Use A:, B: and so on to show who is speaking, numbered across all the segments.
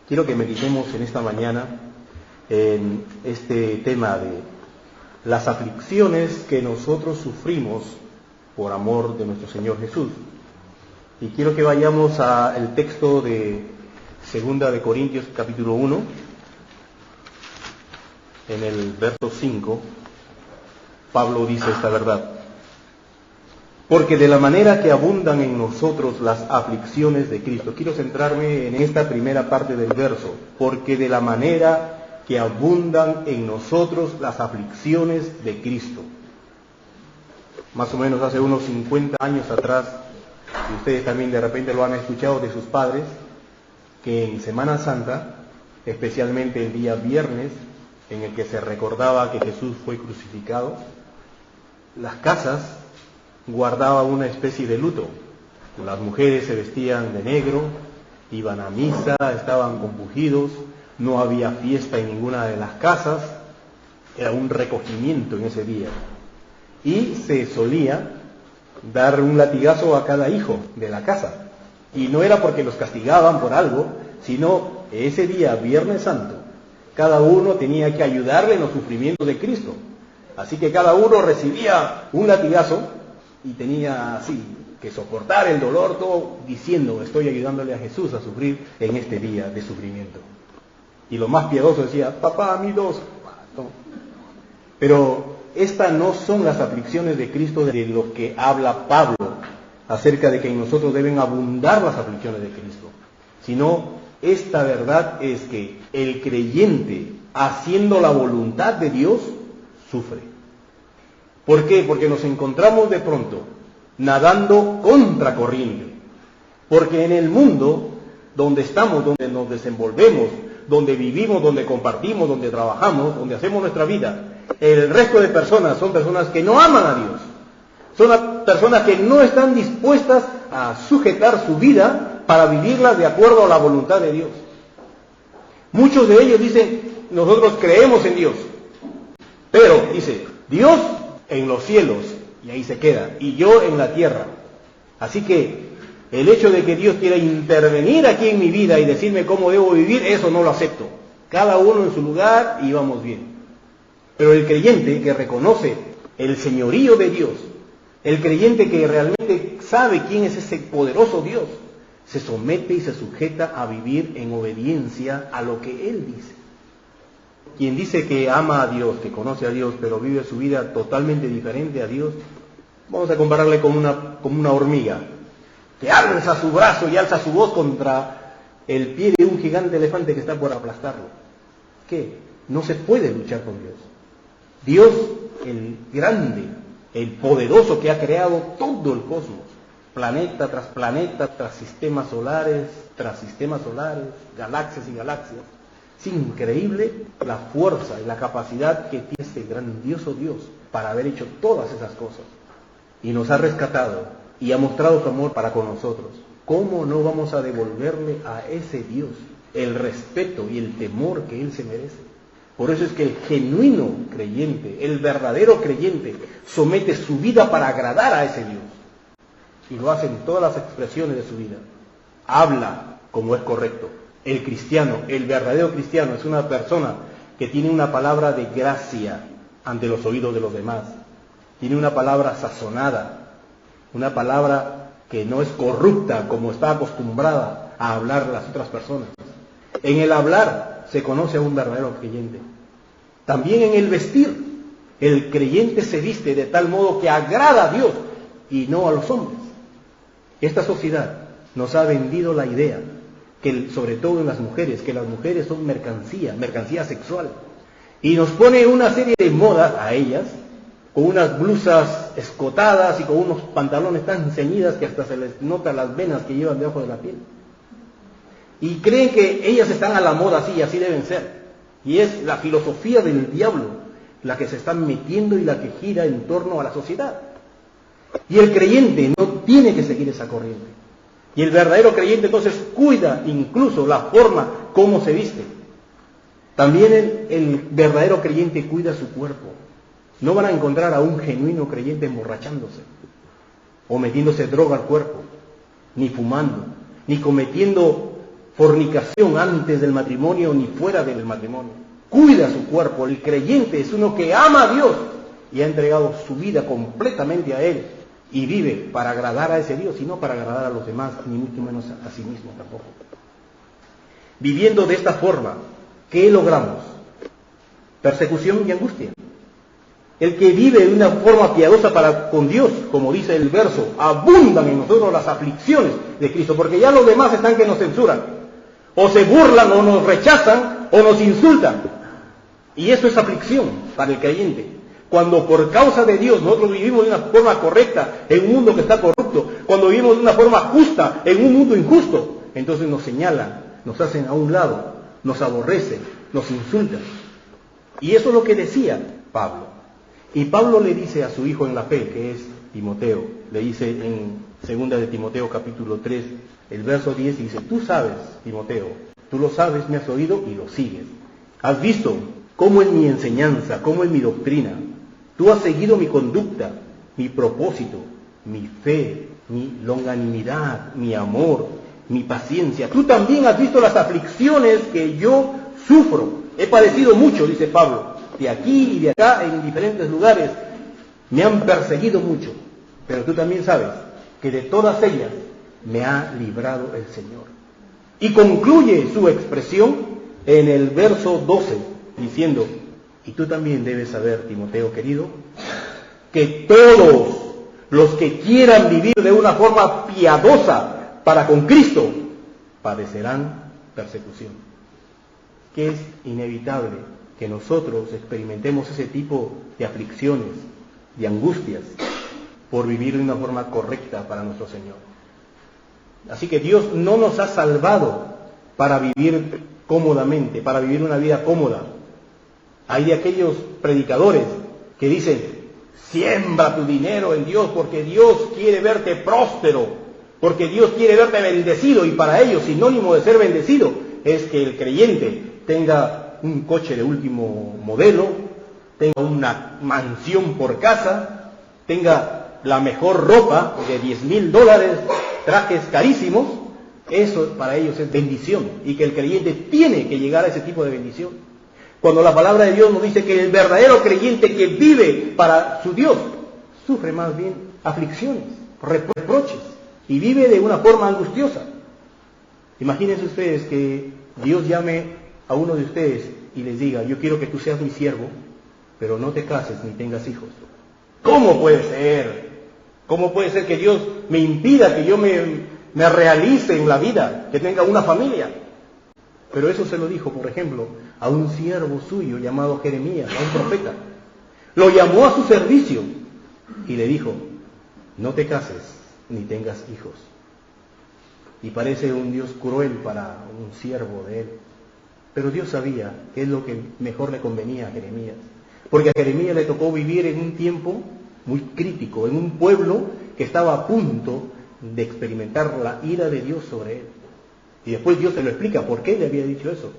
A: Quiero que meditemos en esta mañana en este tema de las aflicciones que nosotros sufrimos por amor de nuestro Señor Jesús. Y quiero que vayamos al texto de 2 de Corintios capítulo 1, en el verso 5, Pablo dice esta verdad: porque de la manera que abundan en nosotros las aflicciones de Cristo. Quiero centrarme en esta primera parte del verso. Porque de la manera que abundan en nosotros las aflicciones de Cristo. Más o menos hace unos 50 años atrás, y ustedes también de repente lo han escuchado de sus padres, que en Semana Santa, especialmente el día viernes, en el que se recordaba que Jesús fue crucificado, las casas guardaba una especie de luto. Las mujeres se vestían de negro, iban a misa, estaban compungidos, no había fiesta en ninguna de las casas, era un recogimiento en ese día. Y se solía dar un latigazo a cada hijo de la casa. Y no era porque los castigaban por algo, sino ese día, Viernes Santo, cada uno tenía que ayudarle en los sufrimientos de Cristo. Así que cada uno recibía un latigazo y tenía así que soportar el dolor, todo diciendo: estoy ayudándole a Jesús a sufrir en este día de sufrimiento. Y lo más piadoso decía: papá, a mí dos. No. Pero estas no son las aflicciones de Cristo de lo que habla Pablo acerca de que en nosotros deben abundar las aflicciones de Cristo, sino esta verdad es que el creyente, haciendo la voluntad de Dios, sufre. ¿Por qué? Porque nos encontramos de pronto nadando contra corriente. Porque en el mundo donde estamos, donde nos desenvolvemos, donde vivimos, donde compartimos, donde trabajamos, donde hacemos nuestra vida, el resto de personas son personas que no aman a Dios. Son personas que no están dispuestas a sujetar su vida para vivirla de acuerdo a la voluntad de Dios. Muchos de ellos dicen: nosotros creemos en Dios, pero dice Dios en los cielos, y ahí se queda, y yo en la tierra. Así que el hecho de que Dios quiera intervenir aquí en mi vida y decirme cómo debo vivir, eso no lo acepto. Cada uno en su lugar y vamos bien. Pero el creyente que reconoce el señorío de Dios, el creyente que realmente sabe quién es ese poderoso Dios, se somete y se sujeta a vivir en obediencia a lo que Él dice. Quien dice que ama a Dios, que conoce a Dios, pero vive su vida totalmente diferente a Dios, vamos a compararle con una hormiga, que alza su brazo y alza su voz contra el pie de un gigante elefante que está por aplastarlo. ¿Qué? No se puede luchar con Dios. Dios, el grande, el poderoso que ha creado todo el cosmos, planeta, tras sistemas solares, galaxias y galaxias. Es increíble la fuerza y la capacidad que tiene este grandioso Dios para haber hecho todas esas cosas. Y nos ha rescatado y ha mostrado su amor para con nosotros. ¿Cómo no vamos a devolverle a ese Dios el respeto y el temor que Él se merece? Por eso es que el genuino creyente, el verdadero creyente, somete su vida para agradar a ese Dios. Y lo hace en todas las expresiones de su vida. Habla como es correcto. El cristiano, el verdadero cristiano, es una persona que tiene una palabra de gracia ante los oídos de los demás. Tiene una palabra sazonada, una palabra que no es corrupta como está acostumbrada a hablar las otras personas. En el hablar se conoce a un verdadero creyente. También en el vestir, el creyente se viste de tal modo que agrada a Dios y no a los hombres. Esta sociedad nos ha vendido la idea que, sobre todo en las mujeres, que las mujeres son mercancía sexual, y nos pone una serie de modas a ellas, con unas blusas escotadas y con unos pantalones tan ceñidas que hasta se les nota las venas que llevan debajo de la piel, y creen que ellas están a la moda así, y así deben ser, y es la filosofía del diablo la que se está metiendo y la que gira en torno a la sociedad, y el creyente no tiene que seguir esa corriente. Y el verdadero creyente entonces cuida incluso la forma como se viste. También el verdadero creyente cuida su cuerpo. No van a encontrar a un genuino creyente emborrachándose, o metiéndose droga al cuerpo, ni fumando, ni cometiendo fornicación antes del matrimonio ni fuera del matrimonio. Cuida su cuerpo. El creyente es uno que ama a Dios y ha entregado su vida completamente a Él y vive para agradar a ese Dios y no para agradar a los demás, ni mucho menos a sí mismo tampoco. Viviendo de esta forma, ¿qué logramos? Persecución y angustia. El que vive de una forma piadosa para con Dios, como dice el verso, abundan en nosotros las aflicciones de Cristo, porque ya los demás están que nos censuran, o se burlan, o nos rechazan, o nos insultan. Y eso es aflicción para el creyente. Cuando por causa de Dios nosotros vivimos de una forma correcta en un mundo que está corrupto, cuando vivimos de una forma justa en un mundo injusto, entonces nos señalan, nos hacen a un lado, nos aborrecen, nos insultan. Y eso es lo que decía Pablo. Y Pablo le dice a su hijo en la fe, que es Timoteo, le dice en 2 de Timoteo capítulo 3, el verso 10, y dice: tú sabes, Timoteo, tú lo sabes, me has oído y lo sigues. Has visto cómo es mi enseñanza, cómo es mi doctrina. Tú has seguido mi conducta, mi propósito, mi fe, mi longanimidad, mi amor, mi paciencia. Tú también has visto las aflicciones que yo sufro. He padecido mucho, dice Pablo, de aquí y de acá, en diferentes lugares. Me han perseguido mucho, pero tú también sabes que de todas ellas me ha librado el Señor. Y concluye su expresión en el verso 12, diciendo: y tú también debes saber, Timoteo querido, que todos los que quieran vivir de una forma piadosa para con Cristo, padecerán persecución. Que es inevitable que nosotros experimentemos ese tipo de aflicciones, de angustias, por vivir de una forma correcta para nuestro Señor. Así que Dios no nos ha salvado para vivir cómodamente, para vivir una vida cómoda. Hay de aquellos predicadores que dicen: siembra tu dinero en Dios porque Dios quiere verte próspero, porque Dios quiere verte bendecido, y para ellos sinónimo de ser bendecido es que el creyente tenga un coche de último modelo, tenga una mansión por casa, tenga la mejor ropa de $10,000, trajes carísimos. Eso para ellos es bendición, y que el creyente tiene que llegar a ese tipo de bendición. Cuando la palabra de Dios nos dice que el verdadero creyente que vive para su Dios sufre más bien aflicciones, reproches, y vive de una forma angustiosa. Imagínense ustedes que Dios llame a uno de ustedes y les diga: yo quiero que tú seas mi siervo, pero no te cases ni tengas hijos. ¿Cómo puede ser? ¿Cómo puede ser que Dios me impida que yo me realice en la vida, que tenga una familia? Pero eso se lo dijo, por ejemplo, a un siervo suyo llamado Jeremías, a un profeta. Lo llamó a su servicio y le dijo: no te cases ni tengas hijos. Y parece un Dios cruel para un siervo de él. Pero Dios sabía qué es lo que mejor le convenía a Jeremías. Porque a Jeremías le tocó vivir en un tiempo muy crítico, en un pueblo que estaba a punto de experimentar la ira de Dios sobre él. Y después Dios se lo explica por qué le había dicho eso.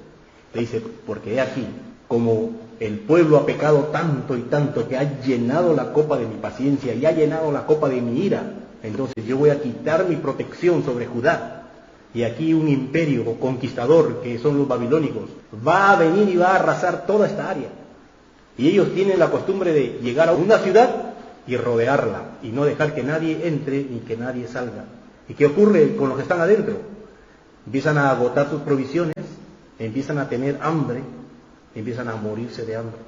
A: Le dice: porque he aquí, como el pueblo ha pecado tanto y tanto que ha llenado la copa de mi paciencia y ha llenado la copa de mi ira, entonces yo voy a quitar mi protección sobre Judá. Y aquí un imperio conquistador, que son los babilónicos, va a venir y va a arrasar toda esta área. Y ellos tienen la costumbre de llegar a una ciudad y rodearla, y no dejar que nadie entre ni que nadie salga. ¿Y qué ocurre con los que están adentro? Empiezan a agotar sus provisiones, empiezan a tener hambre, empiezan a morirse de hambre.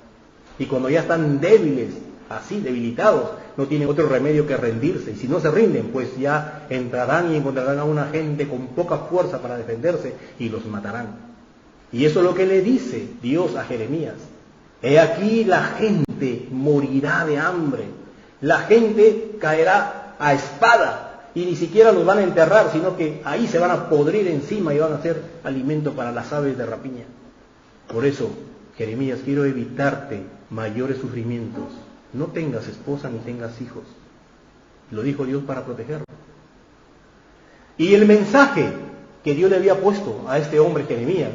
A: Y cuando ya están débiles, así debilitados, no tienen otro remedio que rendirse. Y si no se rinden, pues ya entrarán y encontrarán a una gente con poca fuerza para defenderse y los matarán. Y eso es lo que le dice Dios a Jeremías: he aquí la gente morirá de hambre, la gente caerá a espada, y ni siquiera los van a enterrar, sino que ahí se van a podrir encima y van a ser alimento para las aves de rapiña. Por eso, Jeremías, quiero evitarte mayores sufrimientos. No tengas esposa ni tengas hijos. Lo dijo Dios para protegerlo. Y el mensaje que Dios le había puesto a este hombre Jeremías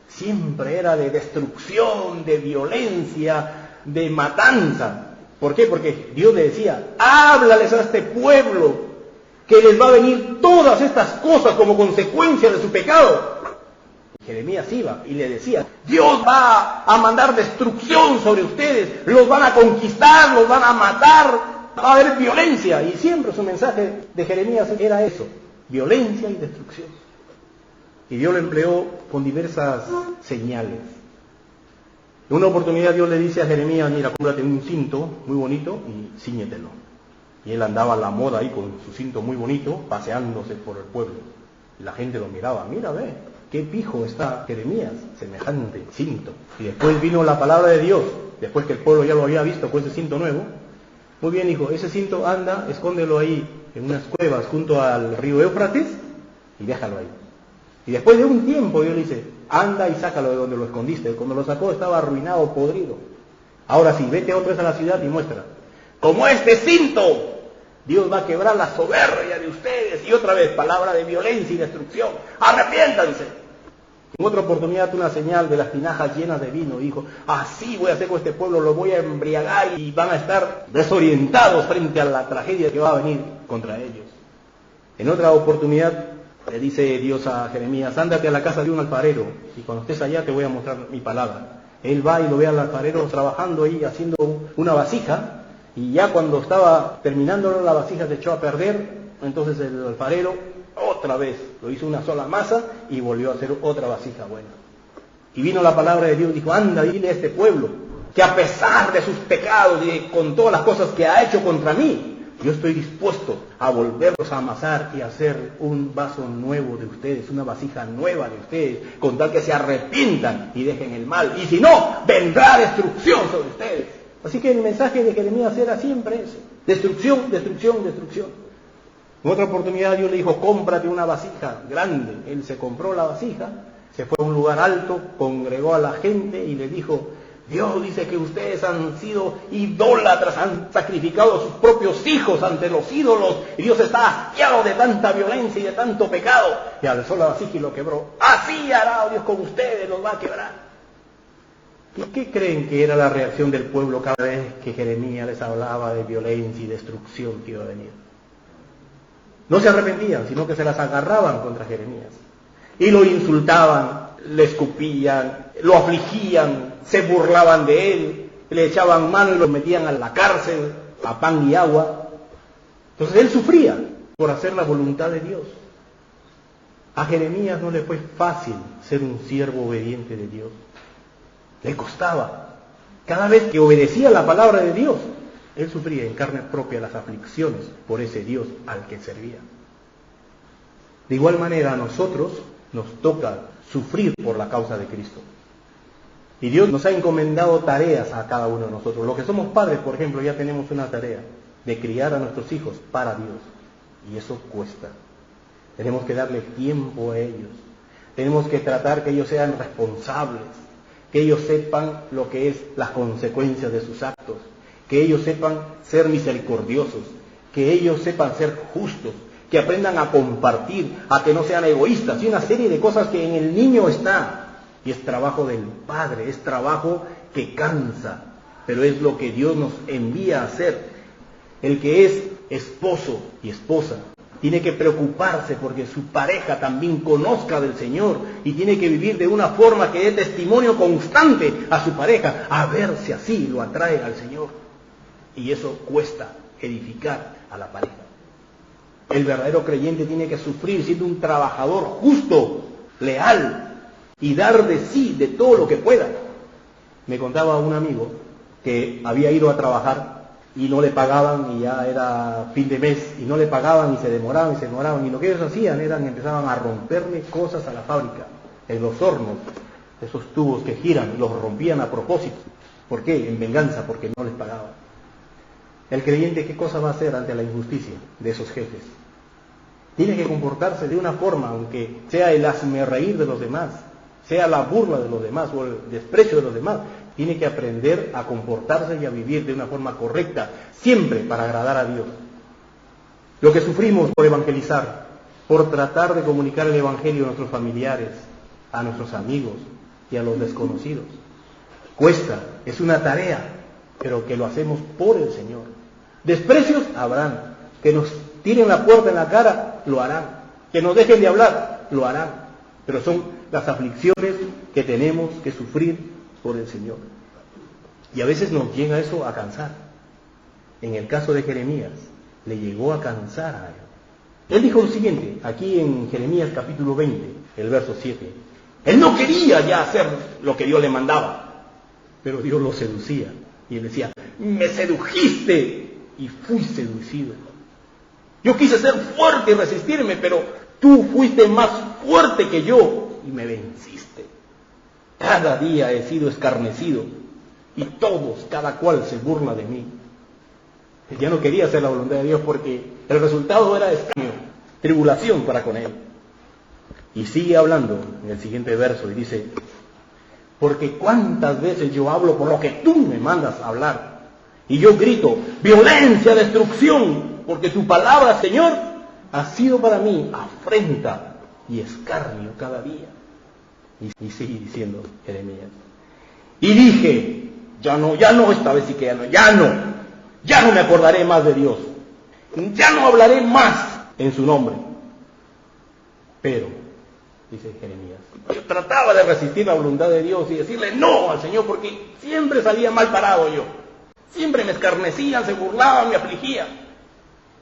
A: siempre era de destrucción, de violencia, de matanza. ¿Por qué? Porque Dios le decía: háblales a este pueblo que les va a venir todas estas cosas como consecuencia de su pecado. Jeremías iba y le decía, Dios va a mandar destrucción sobre ustedes, los van a conquistar, los van a matar, va a haber violencia. Y siempre su mensaje de Jeremías era eso, violencia y destrucción. Y Dios lo empleó con diversas señales. En una oportunidad Dios le dice a Jeremías, mira, cómprate un cinto muy bonito y cíñetelo. Y él andaba a la moda ahí con su cinto muy bonito, paseándose por el pueblo. Y la gente lo miraba, mira, ve, qué pijo está Jeremías, semejante cinto. Y después vino la palabra de Dios, después que el pueblo ya lo había visto con ese cinto nuevo. Muy bien, hijo, ese cinto anda, escóndelo ahí en unas cuevas junto al río Éufrates y déjalo ahí. Y después de un tiempo Dios le dice, anda y sácalo de donde lo escondiste. Cuando lo sacó estaba arruinado, podrido. Ahora sí, vete otra vez a la ciudad y muestra. Como este cinto, Dios va a quebrar la soberbia de ustedes. Y otra vez, palabra de violencia y destrucción. Arrepiéntanse. En otra oportunidad, una señal de las tinajas llenas de vino. Dijo, así voy a hacer con este pueblo, lo voy a embriagar y van a estar desorientados frente a la tragedia que va a venir contra ellos. En otra oportunidad, le dice Dios a Jeremías, ándate a la casa de un alfarero y cuando estés allá te voy a mostrar mi palabra. Él va y lo ve al alfarero trabajando ahí, haciendo una vasija. Y ya cuando estaba terminando la vasija se echó a perder, entonces el alfarero otra vez lo hizo una sola masa y volvió a hacer otra vasija buena. Y vino la palabra de Dios y dijo, anda, dile a este pueblo que a pesar de sus pecados y con todas las cosas que ha hecho contra mí, yo estoy dispuesto a volverlos a amasar y hacer un vaso nuevo de ustedes, una vasija nueva de ustedes, con tal que se arrepientan y dejen el mal. Y si no, vendrá destrucción sobre ustedes. Así que el mensaje de Jeremías era siempre eso. Destrucción, destrucción, destrucción. En otra oportunidad Dios le dijo, cómprate una vasija grande. Él se compró la vasija, se fue a un lugar alto, congregó a la gente y le dijo, Dios dice que ustedes han sido idólatras, han sacrificado a sus propios hijos ante los ídolos. Y Dios está hastiado de tanta violencia y de tanto pecado. Y alzó la vasija y lo quebró. Así hará Dios con ustedes, los va a quebrar. ¿Y qué creen que era la reacción del pueblo cada vez que Jeremías les hablaba de violencia y destrucción que iba a venir? No se arrepentían, sino que se las agarraban contra Jeremías. Y lo insultaban, le escupían, lo afligían, se burlaban de él, le echaban mano y lo metían a la cárcel, a pan y agua. Entonces él sufría por hacer la voluntad de Dios. A Jeremías no le fue fácil ser un siervo obediente de Dios. Le costaba. Cada vez que obedecía la palabra de Dios, él sufría en carne propia las aflicciones por ese Dios al que servía. De igual manera a nosotros nos toca sufrir por la causa de Cristo. Y Dios nos ha encomendado tareas a cada uno de nosotros. Los que somos padres, por ejemplo, ya tenemos una tarea de criar a nuestros hijos para Dios. Y eso cuesta. Tenemos que darle tiempo a ellos. Tenemos que tratar que ellos sean responsables, que ellos sepan lo que es las consecuencias de sus actos, que ellos sepan ser misericordiosos, que ellos sepan ser justos, que aprendan a compartir, a que no sean egoístas, y una serie de cosas que en el niño está. Y es trabajo del Padre, es trabajo que cansa, pero es lo que Dios nos envía a hacer. El que es esposo y esposa tiene que preocuparse porque su pareja también conozca del Señor y tiene que vivir de una forma que dé testimonio constante a su pareja, a ver si así lo atrae al Señor. Y eso cuesta edificar a la pareja. El verdadero creyente tiene que sufrir siendo un trabajador justo, leal, y dar de sí, de todo lo que pueda. Me contaba un amigo que había ido a trabajar y no le pagaban y ya era fin de mes y no le pagaban y se demoraban y lo que ellos hacían empezaban a romperle cosas a la fábrica, en los hornos, esos tubos que giran, los rompían a propósito. ¿Por qué? En venganza, porque no les pagaban. El creyente, ¿qué cosa va a hacer ante la injusticia de esos jefes? Tiene que comportarse de una forma, aunque sea el hazmerreír de los demás, sea la burla de los demás o el desprecio de los demás, tiene que aprender a comportarse y a vivir de una forma correcta, siempre para agradar a Dios. Lo que sufrimos por evangelizar, por tratar de comunicar el evangelio a nuestros familiares, a nuestros amigos y a los desconocidos, cuesta, es una tarea, pero que lo hacemos por el Señor. Desprecios habrán, que nos tiren la puerta en la cara, lo harán, que nos dejen de hablar, lo harán. pero son las aflicciones que tenemos que sufrir por el Señor. Y a veces nos llega eso a cansar. En el caso de Jeremías, le llegó a cansar a él. Él dijo lo siguiente, aquí en Jeremías capítulo 20, el verso 7. Él no quería ya hacer lo que Dios le mandaba, pero Dios lo seducía. Y él decía, me sedujiste y fui seducido. Yo quise ser fuerte y resistirme, pero tú fuiste más fuerte que yo y me venciste. Cada día he sido escarnecido y todos, cada cual se burla de mí. Él ya no quería hacer la voluntad de Dios porque el resultado era escarnio, tribulación para con él. Y sigue hablando en el siguiente verso y dice, porque cuántas veces yo hablo por lo que tú me mandas a hablar. Y yo grito, violencia, destrucción, porque tu palabra, Señor, ha sido para mí afrenta y escarnio cada día. Y sigue diciendo Jeremías. Y dije, ya no, esta vez sí que ya no me acordaré más de Dios. Ya no hablaré más en su nombre. Pero, dice Jeremías, yo trataba de resistir la voluntad de Dios y decirle no al Señor porque siempre salía mal parado yo. Siempre me escarnecían, se burlaban, me afligían.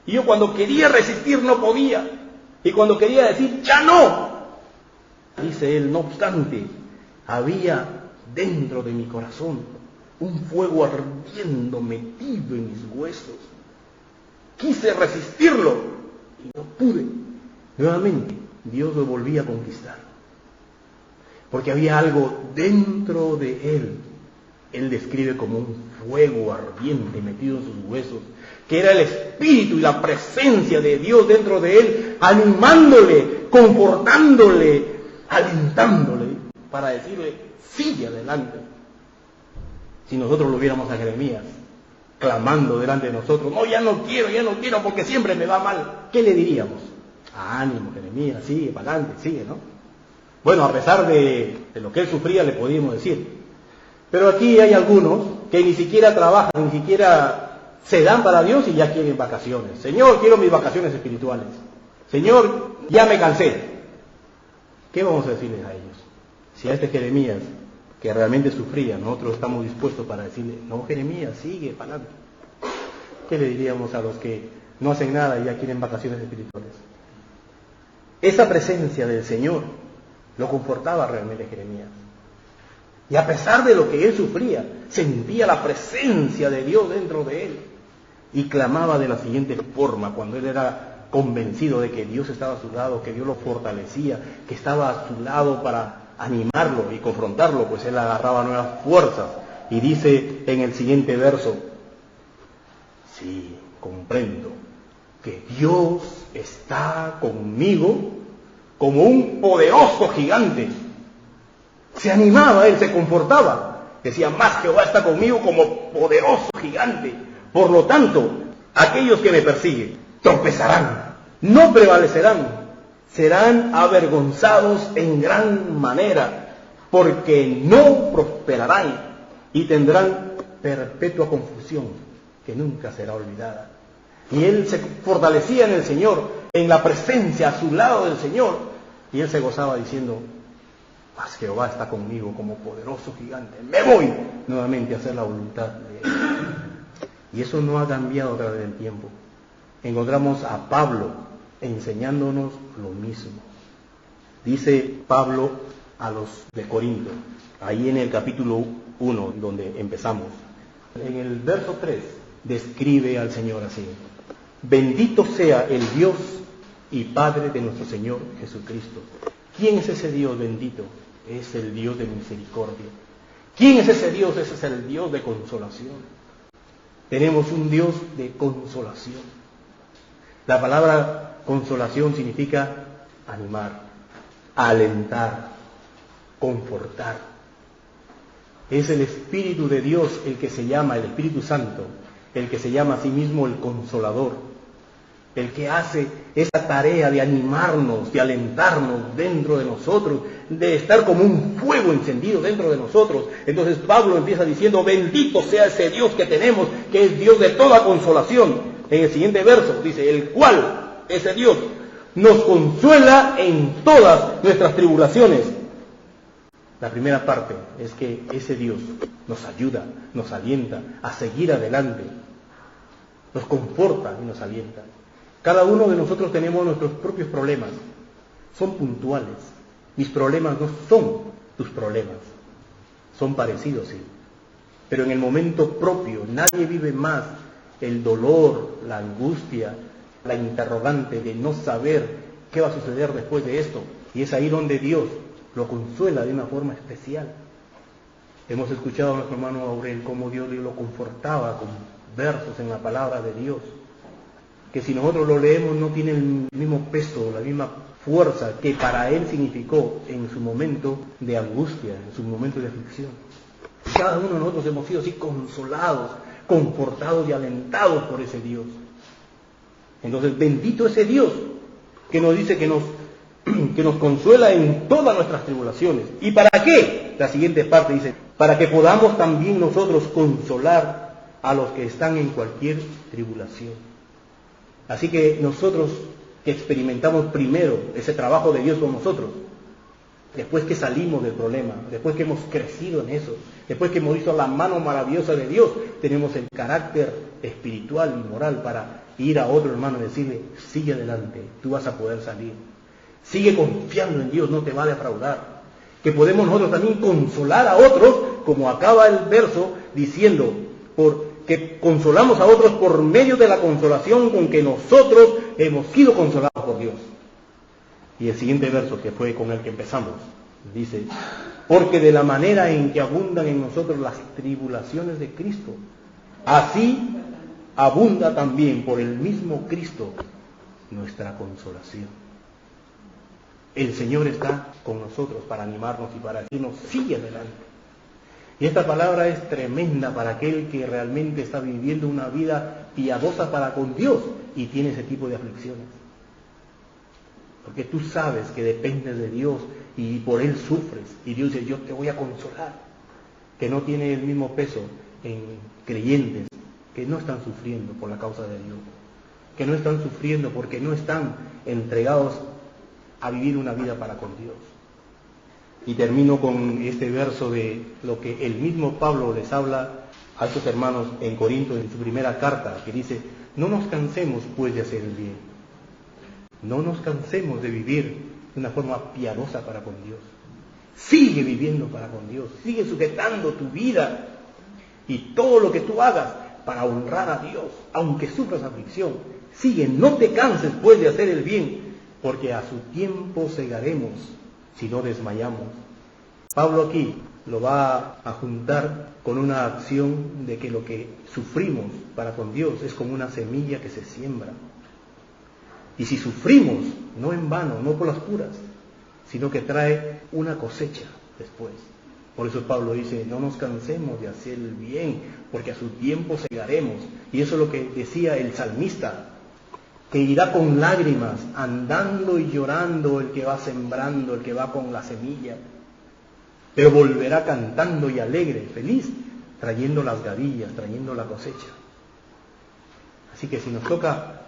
A: Y yo cuando quería resistir no podía. Y cuando quería decir ya no, dice él, no obstante, había dentro de mi corazón un fuego ardiendo metido en mis huesos. Quise resistirlo y no pude. Nuevamente, Dios lo volvía a conquistar. Porque había algo dentro de él. Él describe como un fuego ardiente metido en sus huesos, que era el espíritu y la presencia de Dios dentro de él, animándole, confortándole, alentándole, para decirle, sigue adelante. Si nosotros lo viéramos a Jeremías, clamando delante de nosotros, no, ya no quiero porque siempre me va mal, ¿qué le diríamos? Ánimo, Jeremías, sigue para adelante, sigue, ¿no? Bueno, a pesar de lo que él sufría, le podíamos decir. Pero aquí hay algunos que ni siquiera trabajan, ni siquiera se dan para Dios y ya quieren vacaciones. Señor, quiero mis vacaciones espirituales. Señor, ya me cansé. ¿Qué vamos a decirles a ellos? Si a este Jeremías, que realmente sufría, nosotros estamos dispuestos para decirle, no, Jeremías, sigue para adelante. ¿Qué le diríamos a los que no hacen nada y ya quieren vacaciones espirituales? Esa presencia del Señor lo confortaba realmente Jeremías. Y a pesar de lo que él sufría, sentía la presencia de Dios dentro de él. Y clamaba de la siguiente forma, cuando él era convencido de que Dios estaba a su lado, que Dios lo fortalecía, que estaba a su lado para animarlo y confrontarlo, pues él agarraba nuevas fuerzas. Y dice en el siguiente verso, sí, comprendo que Dios está conmigo como un poderoso gigante. Se animaba él, se confortaba. Decía, más Jehová está conmigo como poderoso gigante. Por lo tanto, aquellos que me persiguen tropezarán, no prevalecerán, serán avergonzados en gran manera, porque no prosperarán y tendrán perpetua confusión que nunca será olvidada. Y él se fortalecía en el Señor, en la presencia a su lado del Señor, y él se gozaba diciendo, mas Jehová está conmigo como poderoso gigante. Me voy nuevamente a hacer la voluntad de él. Y eso no ha cambiado a través del tiempo. Encontramos a Pablo enseñándonos lo mismo. Dice Pablo a los de Corinto, ahí en el capítulo 1, donde empezamos. En el verso 3, describe al Señor así. Bendito sea el Dios y Padre de nuestro Señor Jesucristo. ¿Quién es ese Dios bendito? Es el Dios de misericordia. ¿Quién es ese Dios? Ese es el Dios de consolación. Tenemos un Dios de consolación. La palabra consolación significa animar, alentar, confortar. Es el Espíritu de Dios el que se llama, el Espíritu Santo, el que se llama a sí mismo el Consolador. El que hace esa tarea de animarnos, de alentarnos dentro de nosotros, de estar como un fuego encendido dentro de nosotros. Entonces Pablo empieza diciendo, bendito sea ese Dios que tenemos, que es Dios de toda consolación. En el siguiente verso dice, el cual, ese Dios, nos consuela en todas nuestras tribulaciones. La primera parte es que ese Dios nos ayuda, nos alienta a seguir adelante, nos conforta y nos alienta. Cada uno de nosotros tenemos nuestros propios problemas, son puntuales. Mis problemas no son tus problemas, son parecidos, sí. Pero en el momento propio, nadie vive más el dolor, la angustia, la interrogante de no saber qué va a suceder después de esto. Y es ahí donde Dios lo consuela de una forma especial. Hemos escuchado a nuestro hermano Aurel cómo Dios lo confortaba con versos en la palabra de Dios, que si nosotros lo leemos no tiene el mismo peso, la misma fuerza que para él significó en su momento de angustia, en su momento de aflicción. Cada uno de nosotros hemos sido así consolados, confortados y alentados por ese Dios. Entonces, bendito ese Dios que nos dice que nos consuela en todas nuestras tribulaciones. ¿Y para qué? La siguiente parte dice, para que podamos también nosotros consolar a los que están en cualquier tribulación. Así que nosotros que experimentamos primero ese trabajo de Dios con nosotros, después que salimos del problema, después que hemos crecido en eso, después que hemos visto la mano maravillosa de Dios, tenemos el carácter espiritual y moral para ir a otro hermano y decirle, sigue adelante, tú vas a poder salir. Sigue confiando en Dios, no te va a defraudar. Que podemos nosotros también consolar a otros, como acaba el verso diciendo, que consolamos a otros por medio de la consolación con que nosotros hemos sido consolados por Dios. Y el siguiente verso, que fue con el que empezamos, dice, porque de la manera en que abundan en nosotros las tribulaciones de Cristo, así abunda también por el mismo Cristo nuestra consolación. El Señor está con nosotros para animarnos y para decirnos, sigue adelante. Y esta palabra es tremenda para aquel que realmente está viviendo una vida piadosa para con Dios y tiene ese tipo de aflicciones. Porque tú sabes que dependes de Dios y por Él sufres. Y Dios dice, yo te voy a consolar. Que no tiene el mismo peso en creyentes que no están sufriendo por la causa de Dios. Que no están sufriendo porque no están entregados a vivir una vida para con Dios. Y termino con este verso de lo que el mismo Pablo les habla a estos hermanos en Corinto en su primera carta, que dice, no nos cansemos pues de hacer el bien. No nos cansemos de vivir de una forma piadosa para con Dios. Sigue viviendo para con Dios, sigue sujetando tu vida y todo lo que tú hagas para honrar a Dios, aunque sufras aflicción. Sigue, no te canses pues de hacer el bien, porque a su tiempo segaremos si no desmayamos. Pablo aquí lo va a juntar con una acción de que lo que sufrimos para con Dios es como una semilla que se siembra. Y si sufrimos, no en vano, no por las puras, sino que trae una cosecha después. Por eso Pablo dice, no nos cansemos de hacer el bien, porque a su tiempo segaremos. Y eso es lo que decía el salmista, que irá con lágrimas, andando y llorando el que va sembrando, el que va con la semilla, pero volverá cantando y alegre, feliz, trayendo las gavillas, trayendo la cosecha. Así que si nos toca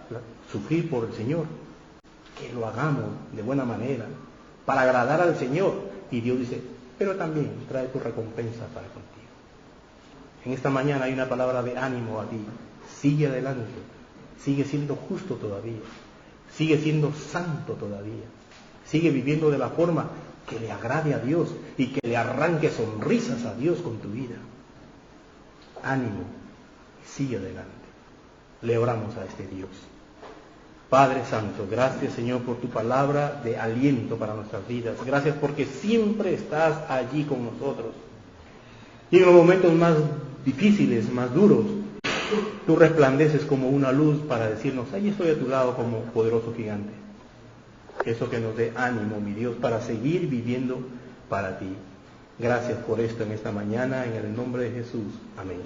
A: sufrir por el Señor, que lo hagamos de buena manera, para agradar al Señor. Y Dios dice, pero también trae tu recompensa para contigo. En esta mañana hay una palabra de ánimo a ti. Sigue adelante. Sigue siendo justo todavía, sigue siendo santo todavía, sigue viviendo de la forma que le agrade a Dios y que le arranque sonrisas a Dios con tu vida. Ánimo, sigue adelante. Le oramos a este Dios. Padre Santo, gracias Señor por tu palabra de aliento para nuestras vidas. Gracias porque siempre estás allí con nosotros. Y en los momentos más difíciles, más duros, tú resplandeces como una luz para decirnos, ahí estoy a tu lado como poderoso gigante. Eso que nos dé ánimo, mi Dios, para seguir viviendo para ti. Gracias por esto en esta mañana, en el nombre de Jesús. Amén.